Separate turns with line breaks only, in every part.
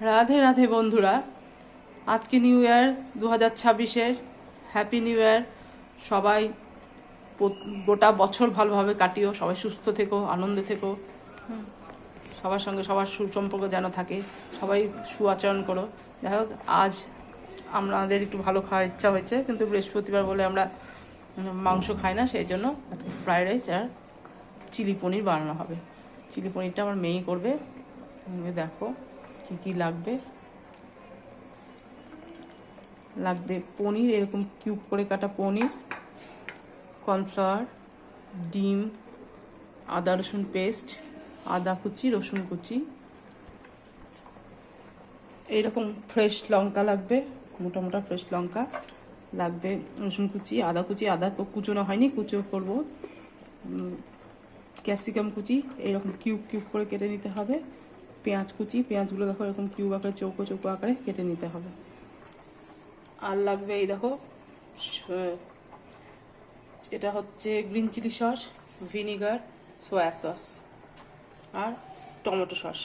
রাধে রাধে বন্ধুরা, আজকে new year 2026-এর হ্যাপি নিউ ইয়ার। সবাই গোটা বছর ভালোভাবে কাটিও, সবাই সুস্থ থেকো, আনন্দে থেকো, সবার সঙ্গে সবার সুসম্পর্ক যেন থাকে, সবাই সুআচরণ করো। যাই হোক, আজ আমাদের একটু ভালো খাওয়ার ইচ্ছা হয়েছে, কিন্তু বৃহস্পতিবার বলে আমরা মাংস খাই না, সেই জন্য ফ্রাইড রাইস আর চিলি পনির বানানো হবে। চিলি পনিরটা আমার মেয়েই করবে। দেখো কি কি লাগবে। পনির, এরকম কিউব করে কাটা পনির, কর্নফ্লাওয়ার, ডিম, আদা রসুন পেস্ট, আদা কুচি, রসুন কুচি, এইরকম ফ্রেশ লঙ্কা লাগবে, মোটা মোটা ফ্রেশ লঙ্কা লাগবে, রসুন কুচি, আদা কুচি, আদা কুচোনো হয়নি, কুচো করবো, ক্যাপসিকাম কুচি এইরকম কিউব কিউব করে কেটে নিতে হবে, পেঁয়াজ কুচি, পেঁয়াজগুলো দেখো এরকম কিউব আকারে চৌকো চৌকো আকারে কেটে নিতে হবে। আর লাগবে এই দেখো, এটা হচ্ছে green chilli sauce, vinegar, soya sauce আর টমেটো সস।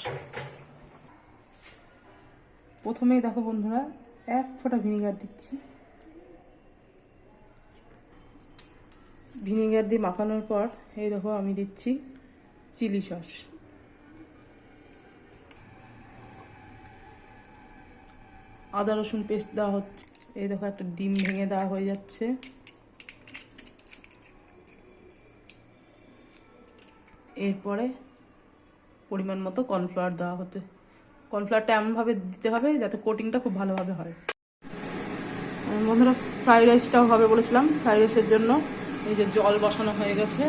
প্রথমেই দেখো বন্ধুরা, এক ফোঁটা ভিনিগার দিচ্ছি। ভিনিগার দিয়ে মাখানোর পর এই দেখো আমি দিচ্ছি চিলি সস। আদা রসুন পেস্ট দেওয়া হচ্ছে। এই দেখো একটা ডিম ভেঙে দেওয়া হয়ে যাচ্ছে। এরপরে পরিমাণ মতো কর্নফ্লাওয়ার দেওয়া হচ্ছে। কর্নফ্লাওয়ারটা এমনভাবে দিতে হবে যাতে কোটিংটা খুব ভালোভাবে হয়। বন্ধুরা, ফ্রাইড রাইসটাও হবে বলেছিলাম। ফ্রাইড রাইসের জন্য এই যে জল বসানো হয়ে গেছে,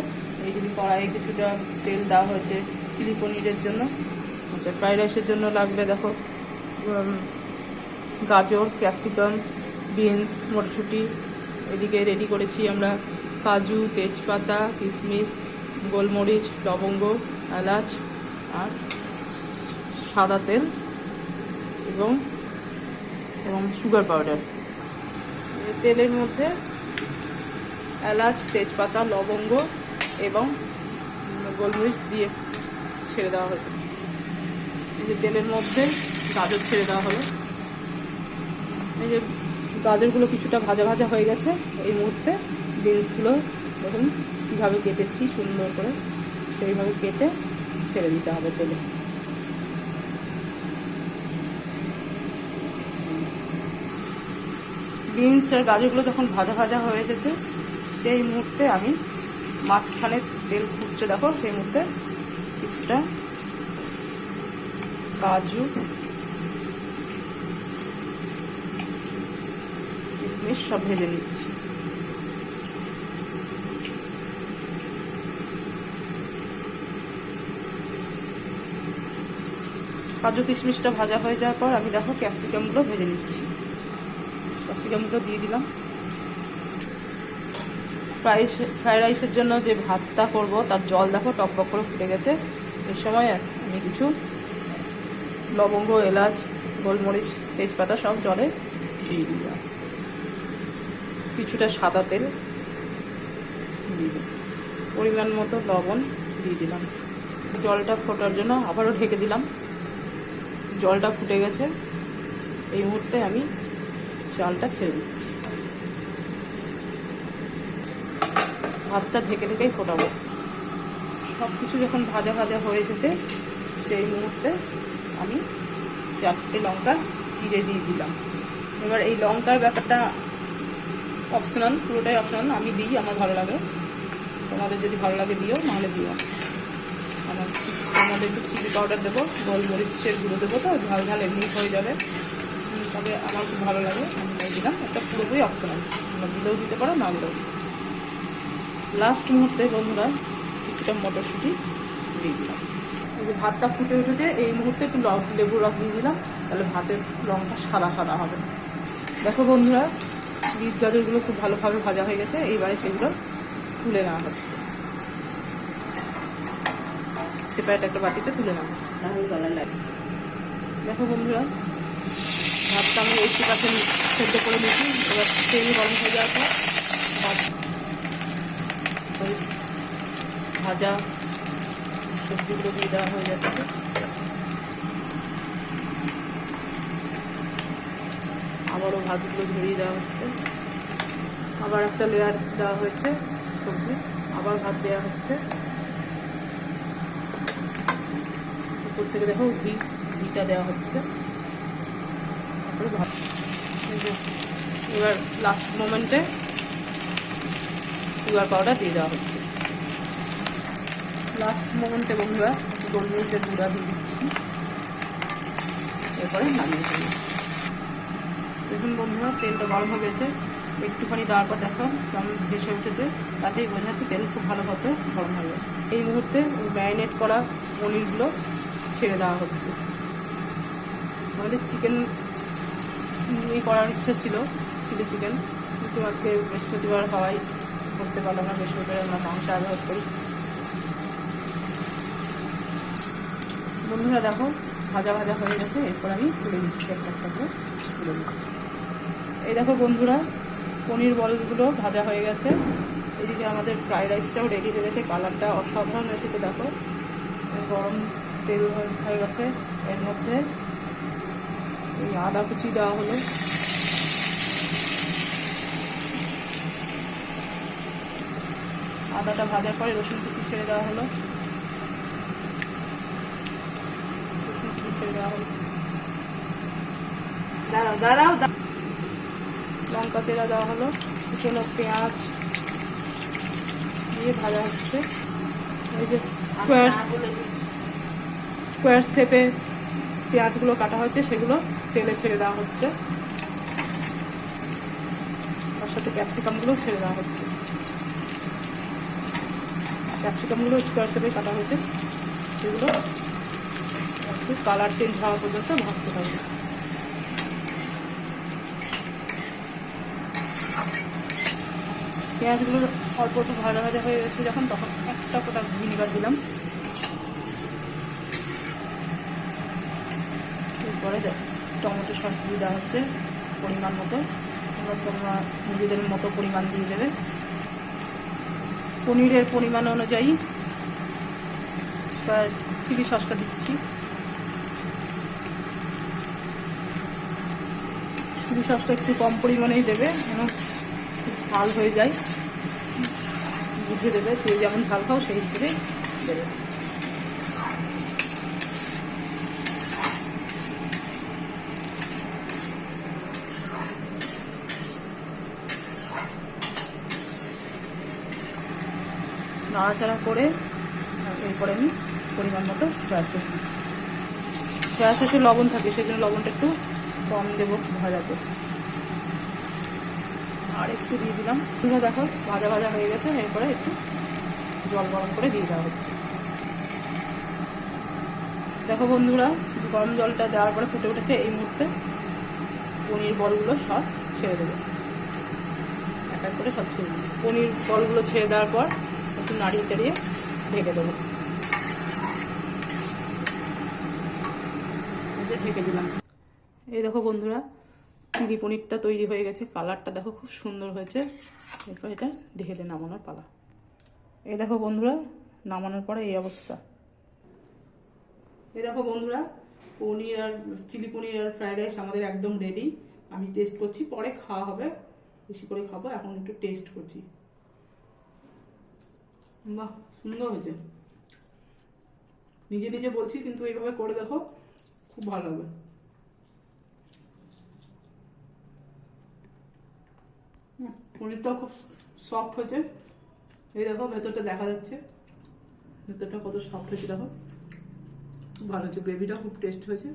এই যদি কড়াইয়ে কিছুটা তেল দেওয়া হয়েছে চিলি পনিরের জন্য। আচ্ছা, ফ্রাইড রাইসের জন্য লাগবে দেখো গাজর, ক্যাপসিকাম, বিনস, মটরশুঁটি। এদিকে রেডি করেছি আমরা কাজু, তেজপাতা, কিশমিশ, গোলমরিচ, লবঙ্গ, এলাচ আর সাদা তেল এবং সুগার পাউডার। তেলের মধ্যে এলাচ, তেজপাতা, লবঙ্গ এবং গোলমরিচ দিয়ে ছেড়ে দেওয়া হয়েছে। এই যে তেলের মধ্যে গাজর ছেড়ে দেওয়া হলো। এই যে গাজরগুলো কিছুটা ভাজা ভাজা হয়ে গেছে, এই মুহূর্তে বিনসগুলো দেখুন কীভাবে কেটেছি সুন্দর করে, সেইভাবে কেটে ছেড়ে দিতে হবে তেলে। বিনস আর গাজরগুলো যখন ভাজা ভাজা হয়ে গেছে, সেই মুহূর্তে আমি মাঝখানে তেল ফুটছে দেখো, সেই মুহূর্তে কিছুটা কাজু, কিশমিশ সব ভেজে নিচ্ছি। কাজু কিশমিশটা ভাজা হয়ে যাওয়ার পর আমি দেখো ক্যাপসিকামগুলো ভেজে নিচ্ছি। ক্যাপসিকামগুলো দিয়ে দিলাম। ফ্রাইড রাইসের জন্য যে ভাতটা করব তার জল দেখো টকবক করে ফুটে গেছে। এর সময় আমি কিছু লবঙ্গ, এলাচ, গোলমরিচ, তেজপাতা সব জলে দিয়ে দিলাম। কিছুটা সাদা তেল দিয়ে দিলাম, পরিমাণ মতো লবণ দিয়ে দিলাম। জলটা ফোটার জন্য আবারও ঢেকে দিলাম। জলটা ফুটে গেছে, এই মুহূর্তে আমি চালটা ছেড়ে দিচ্ছি। ভাতটা ঢেকে ঢেকেই ফোটাবো। সব কিছু যখন ভাজা ভাজা হয়ে গেছে, সেই মুহূর্তে আমি 4টে লঙ্কা চিড়ে দিয়ে দিলাম। এবার এই লঙ্কার ব্যাপারটা অপশনাল, পুরোটাই অপশনাল, আমি দিই, আমার ভালো লাগে। তোমাদের যদি ভালো লাগে দিও, নাহলে দিও। আমাদের একটু চিলি পাউডার দেবো, গোলমরিচের গুঁড়ো দেবো, তো ঝাল ঝাল এমনি হয়ে যাবে, তবে আমার খুব ভালো লাগে, আমি দিলাম। একটা পুরোপুরি অপশনাল, তোমরা দিলেও দিতে পারো, না দিলেও। লাস্ট মুহূর্তে বন্ধুরা কিছুটা মটরশুঁটি দিয়ে দিলাম। এই যে ভাতটা ফুটে উঠেছে, এই মুহূর্তে একটু লেবুর রস দিয়ে দিলাম, তাহলে ভাতের রঙটা সাদা সাদা হবে। দেখো বন্ধুরা, বিট গাজরগুলো খুব ভালোভাবে ভাজা হয়ে গেছে। এইবারে সেগুলো তুলে নেওয়া হচ্ছে, সেপারেট একটা বাটিতে তুলে নেওয়া হচ্ছে, তাহলে গলা লাগে। দেখো বন্ধুরা, ভাতটা আমি 80% সেদ্ধ করে নিয়েছি। এবার তেল গরম হয়ে যাওয়ার পর ভাজা সবজিগুলো দিয়ে দেওয়া হয়ে যাচ্ছে। বড় ভাতগুলো ঝরিয়ে দেওয়া হচ্ছে। আবার একটা লেয়ার দেওয়া হয়েছে সবজি, আবার ভাত দেওয়া হচ্ছে। উপর থেকে দেখো ঘিটা দেওয়া হচ্ছে। তারপরে ভাত। এবার লাস্ট মোমেন্টে সুগার পাউডার দিয়ে দেওয়া হচ্ছে। লাস্ট মোমেন্টে বন্ধুরা গোলমরিচের গুঁড়া দিয়ে দিচ্ছি। এরপরে নামিয়ে ফেলি। দেখুন বন্ধুরা তেলটা গরম হয়ে গেছে, একটুখানি দেওয়ার পর দেখো কেমন ভেসে উঠেছে, তাতেই বোঝা যাচ্ছে তেল খুব ভালোভাবে গরম হয়ে গেছে। এই মুহূর্তে ম্যারিনেট করা পনিরগুলো ছেড়ে দেওয়া হচ্ছে। আমাদের চিকেন করার ইচ্ছা ছিল, চিলি চিকেন, কিন্তু আজকে বৃহস্পতিবার হওয়াই করতে পারলাম না। বৃহস্পতিবার আমরা মাংস ব্যবহার করি। বন্ধুরা দেখো ভাজা ভাজা হয়ে গেছে, এরপর আমি তুলে দিচ্ছি, একটা একটা করে তুলে দিচ্ছি। এই দেখো বন্ধুরা পনির বলগুলো ভাজা হয়ে গেছে। এদিকে আমাদের ফ্রাইড রাইসটাও রেডি হয়ে গেছে। কালারটা অসাধারণ এসেছে দেখো। গরম তেল হয়ে গেছে, এর মধ্যে এই আদা কুচি দেওয়া হলো। আদাটা ভাজার পরে রসুন কুচি ছেড়ে দেওয়া হলো। দাঁড়াও লঙ্কা তেলা দেওয়া হলো, কুচনো পেঁয়াজ দিয়ে ভাজা হচ্ছে। এই যে স্কোয়ার শেপে পেঁয়াজগুলো কাটা হচ্ছে, সেগুলো তেলে ছেড়ে দেওয়া হচ্ছে। তার সাথে ক্যাপসিকামগুলো ছেড়ে দেওয়া হচ্ছে। ক্যাপসিকামগুলো স্কোয়ার শেপে কাটা হয়েছে, সেগুলো একটু কালার চেঞ্জ হওয়া পর্যন্ত ভাজতে হবে। পেঁয়াজগুলো অল্প একটু ভাজা ভাজা হয়ে গেছে যখন, তখন একটা ফোঁটা ভিনিগার দিলাম। এরপরে টমেটো সস দিয়ে দেওয়া হচ্ছে পরিমাণ মতো। তোমরা নিজেদের মতো পরিমাণ দিয়ে দেবে। পনিরের পরিমাণ অনুযায়ী চিলি সসটা দিচ্ছি। চিলি সসটা একটু কম পরিমাণেই দেবে, যেন ঝাল হয়ে যায়, বুঝে দেবে। যে যেমন ঝাল খাও সেই হিসেবে দেবে। নাড়াচাড়া করে এরপরে আমি পরিমাণ মতো সয়া সস দিচ্ছি। সয়া সসে লবণ থাকে, সেই জন্য লবণটা একটু কম দেবো ভাজাতে। আর একটু দিয়ে দিলাম। তোমরা দেখো ভাজা ভাজা হয়ে গেছে, এরপরে একটু জল গরম করে দিয়ে দেওয়া হচ্ছে। দেখো বন্ধুরা গরম জলটা দেওয়ার পরে ফুটে উঠেছে। এই মুহূর্তে পনির বলগুলো সব ছেড়ে দেবে, এক এক করে সব ছেড়ে দেবে। পনির বলগুলো ছেড়ে দেওয়ার পর একটু নাড়িয়ে চাড়িয়ে ঢেকে দেবো। ঢেকে দিলাম। এই দেখো বন্ধুরা চিলি পনিরটা তৈরি হয়ে গেছে। কালারটা দেখো খুব সুন্দর হয়েছে। এরপর এটা ঢেলে নামানোর পালা। এই দেখো বন্ধুরা নামানোর পরে এই অবস্থা। এই দেখো বন্ধুরা পনির আর চিলি পনির আর ফ্রাইড রাইস আমাদের একদম রেডি। আমি টেস্ট করছি, পরে খাওয়া হবে, বেশি করে খাবো। এখন একটু টেস্ট করছি। বাহ সুন্দর হয়েছে। নিজে নিজে বলছি, কিন্তু এইভাবে করে দেখো, খুব ভালো হবে। পনিরটাও খুব সফট হয়েছে। এই দেখো ভেতরটা দেখা যাচ্ছে, ভেতরটা কত সফট হয়েছে দেখো, খুব ভালো হয়েছে। গ্রেভিটাও খুব টেস্ট হয়েছে।